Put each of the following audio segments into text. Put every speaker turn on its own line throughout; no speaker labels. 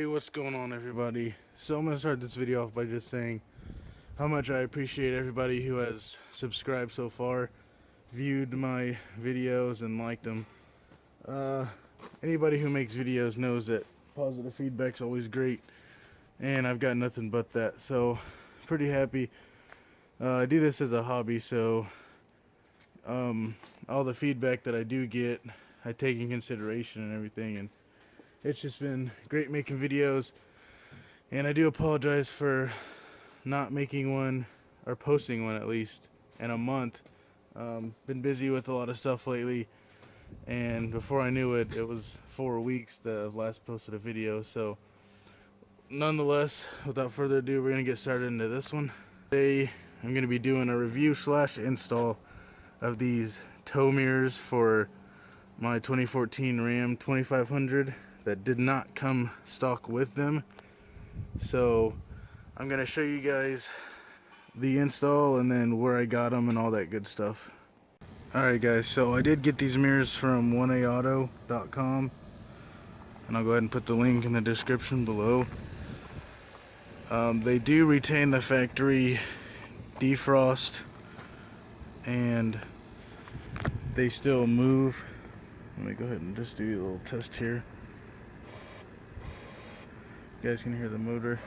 Hey, what's going on, everybody? So I'm gonna start this video off by just saying how much I appreciate everybody who has subscribed so far, viewed my videos and liked them. Anybody who makes videos knows that positive feedback's always great, and I've got nothing but that, so pretty happy. I do this as a hobby, so all the feedback that I do get I take in consideration and everything, and it's just been great making videos. And I do apologize for not making one, or posting one at least, in a month. Been busy with a lot of stuff lately, and before I knew it, it was 4 weeks that I've last posted a video. So nonetheless, without further ado, we're going to get started into this one. Today I'm going to be doing a review / install of these tow mirrors for my 2014 Ram 2500 that did not come stock with them. So I'm gonna show you guys the install and then where I got them and all that good stuff. Alright guys, so I did get these mirrors from 1aauto.com, and I'll go ahead and put the link in the description below. They do retain the factory defrost, and they still move. Let me go ahead and just do a little test here. You guys can hear the motor.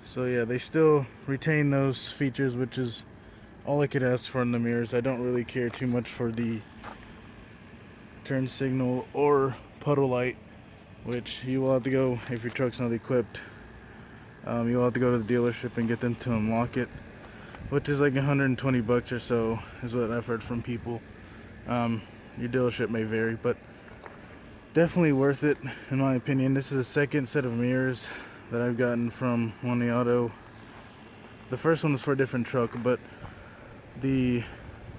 So yeah, they still retain those features, which is all I could ask for in the mirrors. I don't really care too much for the turn signal or puddle light, which you will have to go, if your truck's not equipped, you will have to go to the dealership and get them to unlock it, which is like 120 bucks or so is what I've heard from people. Your dealership may vary, but definitely worth it in my opinion. This is the second set of mirrors that I've gotten from 1aauto. The first one was for a different truck, but the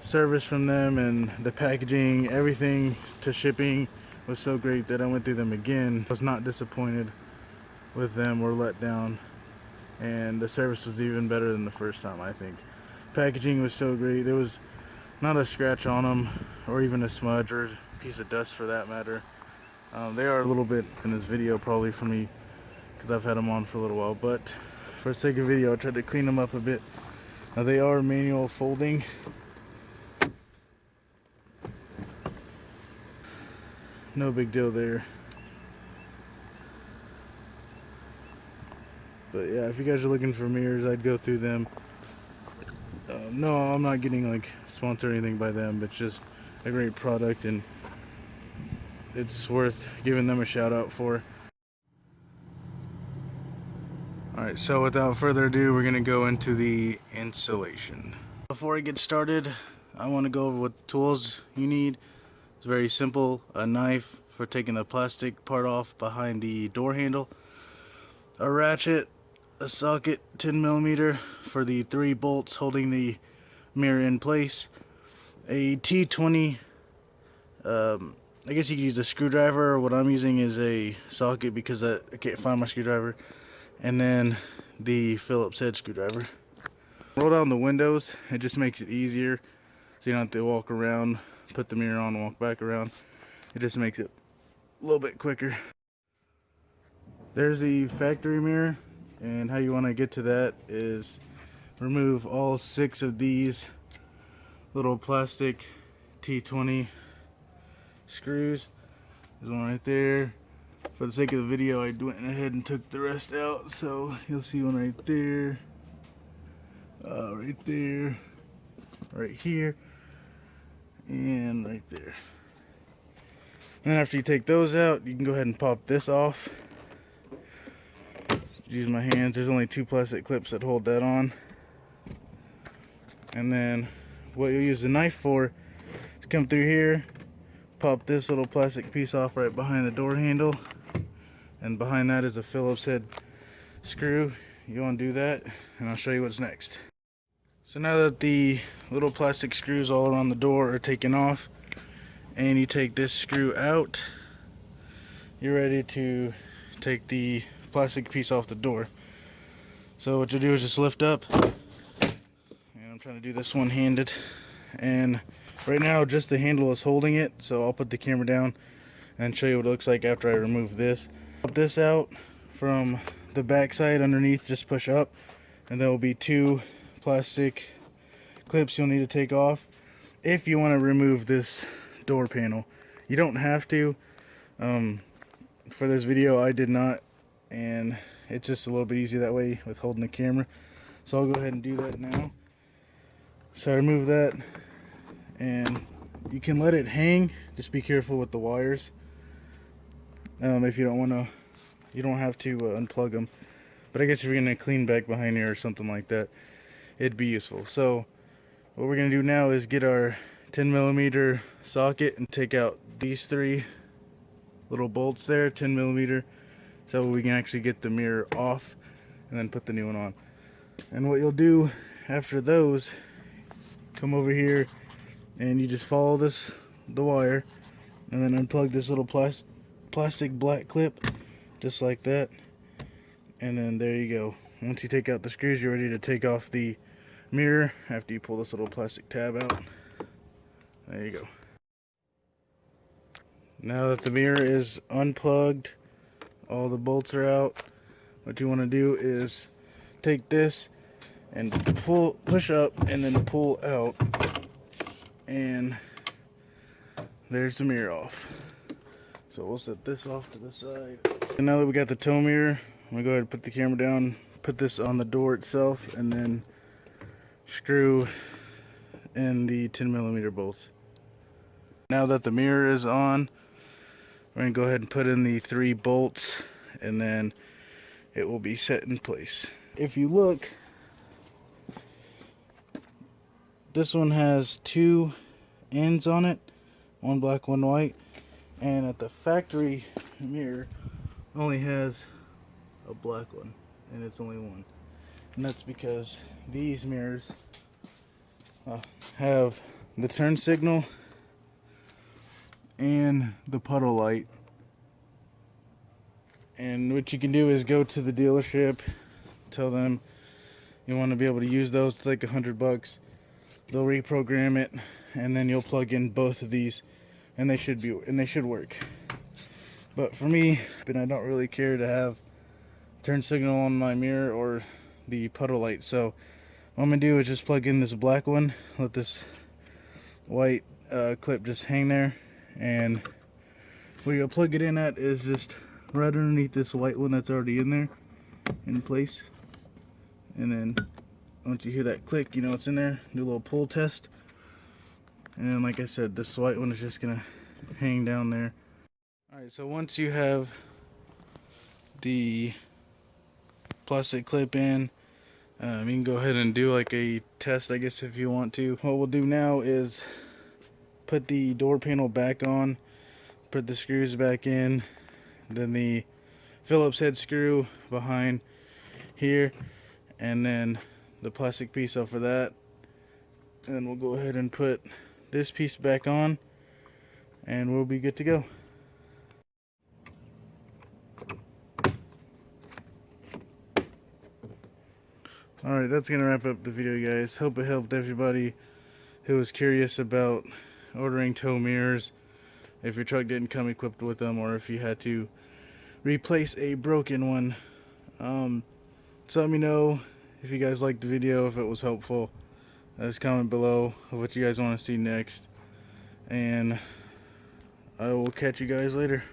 service from them and the packaging, everything to shipping was so great that I went through them again. I was not disappointed with them or let down, and the service was even better than the first time. I think packaging was so great. There was not a scratch on them, or even a smudge or a piece of dust for that matter. They are a little bit in this video probably for me because I've had them on for a little while, but for the sake of video I tried to clean them up a bit. Now they are manual folding. No big deal there. But yeah, if you guys are looking for mirrors, I'd go through them. No, I'm not getting like sponsored or anything by them, but it's just a great product, and it's worth giving them a shout out for. Alright, so without further ado, we're going to go into the installation. Before I get started, I want to go over what tools you need. It's very simple. A knife for taking the plastic part off behind the door handle, a ratchet, a socket 10mm for the 3 bolts holding the mirror in place, a T20, I guess you could use a screwdriver. What I'm using is a socket because I can't find my screwdriver, and then the Phillips head screwdriver. Roll down the windows, it just makes it easier so you don't have to walk around, put the mirror on, and walk back around. It just makes it a little bit quicker. There's the factory mirror, and how you want to get to that is remove all 6 of these little plastic T20 screws. There's one right there. For the sake of the video, I went ahead and took the rest out, so you'll see one right there, right there, right here, and right there. And then after you take those out, you can go ahead and pop this off. Use my hands. There's only 2 plastic clips that hold that on. And then what you'll use the knife for is come through here, pop this little plastic piece off right behind the door handle, and behind that is a Phillips head screw. You want to do that, and I'll show you what's next. So now that the little plastic screws all around the door are taken off, and you take this screw out, you're ready to take the plastic piece off the door. So what you'll do is just lift up, and I'm trying to do this one-handed, and right now just the handle is holding it, so I'll put the camera down and show you what it looks like after I remove this. Pop this out from the back side underneath, just push up, and there will be 2 plastic clips you'll need to take off if you want to remove this door panel. You don't have to. For this video I did not, and it's just a little bit easier that way with holding the camera, so I'll go ahead and do that now. So I remove that, and you can let it hang, just be careful with the wires. If you don't want to, you don't have to unplug them, but I guess if you're going to clean back behind here or something like that, it'd be useful. So what we're going to do now is get our 10mm socket and take out these 3 little bolts there, 10mm, so we can actually get the mirror off and then put the new one on. And what you'll do after those, come over here and you just follow the wire, and then unplug this little plastic black clip just like that, and then there you go. Once you take out the screws, you're ready to take off the mirror after you pull this little plastic tab out. There you go. Now that the mirror is unplugged, all the bolts are out, what you want to do is take this and push up and then pull out, and there's the mirror off. So we'll set this off to the side. And now that we got the tow mirror, I'm going to go ahead and put the camera down, put this on the door itself, and then screw in the 10mm bolts. Now that the mirror is on, we're going to go ahead and put in the 3 bolts, and then it will be set in place. If you look, this one has 2 ends on it, one black, one white, and at the factory mirror only has a black one, and it's only one. And that's because these mirrors have the turn signal and the puddle light. And what you can do is go to the dealership, tell them you want to be able to use those. It's like $100. They'll reprogram it, and then you'll plug in both of these, and they should work. But for me, I don't really care to have turn signal on my mirror or the puddle light. So what I'm gonna do is just plug in this black one, let this white clip just hang there, and where you'll plug it in at is just right underneath this white one that's already in there, in place. And then once you hear that click, you know it's in there. Do a little pull test, and then like I said, this white one is just gonna hang down there. Alright, so once you have the plastic clip in, you can go ahead and do like a test, I guess, if you want to. What we'll do now is put the door panel back on, put the screws back in, then the Phillips head screw behind here, and then the plastic piece off of that. And then we'll go ahead and put this piece back on, and we'll be good to go. Alright, that's going to wrap up the video, guys. Hope it helped everybody who was curious about ordering tow mirrors, if your truck didn't come equipped with them, or if you had to replace a broken one. So let me know if you guys liked the video, if it was helpful. Just comment below of what you guys want to see next, and I will catch you guys later.